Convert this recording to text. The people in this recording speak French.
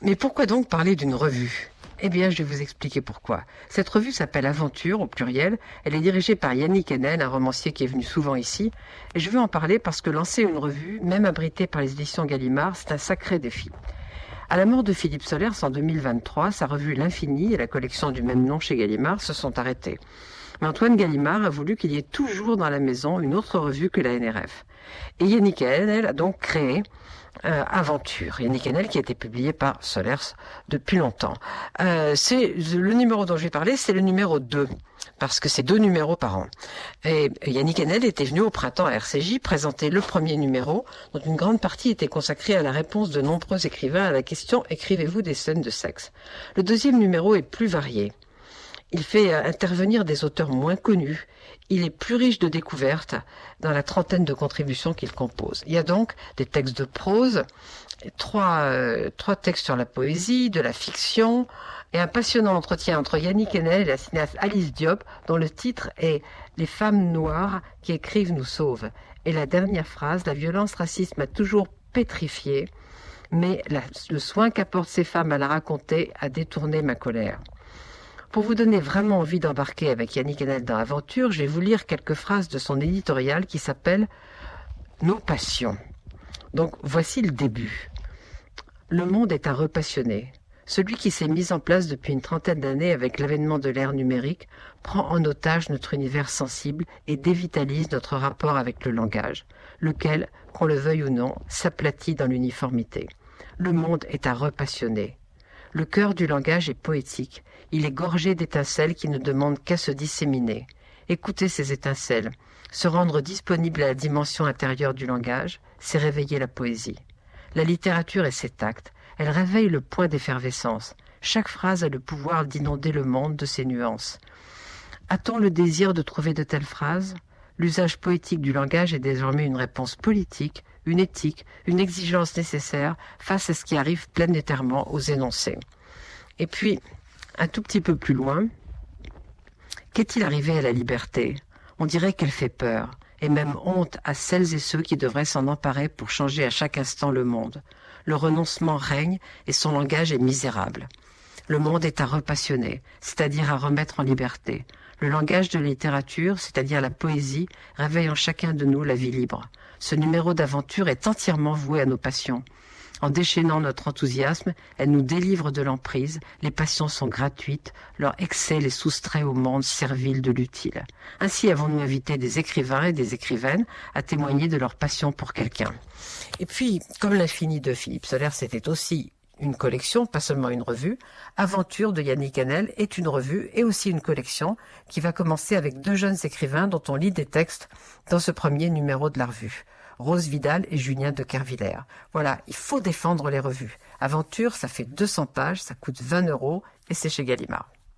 Mais pourquoi donc parler d'une revue ? Eh bien, je vais vous expliquer pourquoi. Cette revue s'appelle Aventure, au pluriel. Elle est dirigée par Yannick Enel, un romancier qui est venu souvent ici. Et je veux en parler parce que lancer une revue, même abritée par les éditions Gallimard, c'est un sacré défi. À la mort de Philippe Solers en 2023, sa revue L'Infini et la collection du même nom chez Gallimard se sont arrêtées. Mais Antoine Gallimard a voulu qu'il y ait toujours dans la maison une autre revue que la NRF. Et Yannick Enel a donc créé Aventure. Yannick Enel qui a été publié par Solers depuis longtemps. C'est le numéro dont je vais parler, c'est le numéro 2. Parce que c'est 2 numéros par an. Et Yannick Enel était venu au printemps à RCJ présenter le premier numéro, dont une grande partie était consacrée à la réponse de nombreux écrivains à la question « Écrivez-vous des scènes de sexe ?» Le deuxième numéro est plus varié. Il fait intervenir des auteurs moins connus. Il est plus riche de découvertes dans la trentaine de contributions qu'il compose. Il y a donc des textes de prose, trois textes sur la poésie, de la fiction, et un passionnant entretien entre Yannick Enel et la cinéaste Alice Diop, dont le titre est « Les femmes noires qui écrivent nous sauvent ». Et la dernière phrase, « La violence raciste m'a toujours pétrifiée, mais le soin qu'apportent ces femmes à la raconter a détourné ma colère ». Pour vous donner vraiment envie d'embarquer avec Yannick Enel dans l'aventure, je vais vous lire quelques phrases de son éditorial qui s'appelle « Nos passions ». Donc voici le début. Le monde est un repassionné. Celui qui s'est mis en place depuis une trentaine d'années avec l'avènement de l'ère numérique prend en otage notre univers sensible et dévitalise notre rapport avec le langage, lequel, qu'on le veuille ou non, s'aplatit dans l'uniformité. Le monde est un repassionné. Le cœur du langage est poétique. Il est gorgé d'étincelles qui ne demandent qu'à se disséminer. Écouter ces étincelles, se rendre disponible à la dimension intérieure du langage, c'est réveiller la poésie. La littérature est cet acte. Elle réveille le point d'effervescence. Chaque phrase a le pouvoir d'inonder le monde de ses nuances. A-t-on le désir de trouver de telles phrases ? L'usage poétique du langage est désormais une réponse politique, une éthique, une exigence nécessaire face à ce qui arrive planétairement aux énoncés. Et puis, un tout petit peu plus loin, qu'est-il arrivé à la liberté ? On dirait qu'elle fait peur, et même honte à celles et ceux qui devraient s'en emparer pour changer à chaque instant le monde. Le renoncement règne et son langage est misérable. Le monde est à repassionner, c'est-à-dire à remettre en liberté. Le langage de la littérature, c'est-à-dire la poésie, réveille en chacun de nous la vie libre. Ce numéro d'aventure est entièrement voué à nos passions. En déchaînant notre enthousiasme, elle nous délivre de l'emprise, les passions sont gratuites, leur excès les soustrait au monde servile de l'utile. Ainsi avons-nous invité des écrivains et des écrivaines à témoigner de leur passion pour quelqu'un. Et puis, comme l'Infini de Philippe Solers, c'était aussi une collection, pas seulement une revue, Aventure de Yannick Enel est une revue et aussi une collection qui va commencer avec 2 jeunes écrivains dont on lit des textes dans ce premier numéro de la revue. Rose Vidal et Julien de Kervillers. Voilà, il faut défendre les revues. Aventure, ça fait 200 pages, ça coûte 20 € et c'est chez Gallimard.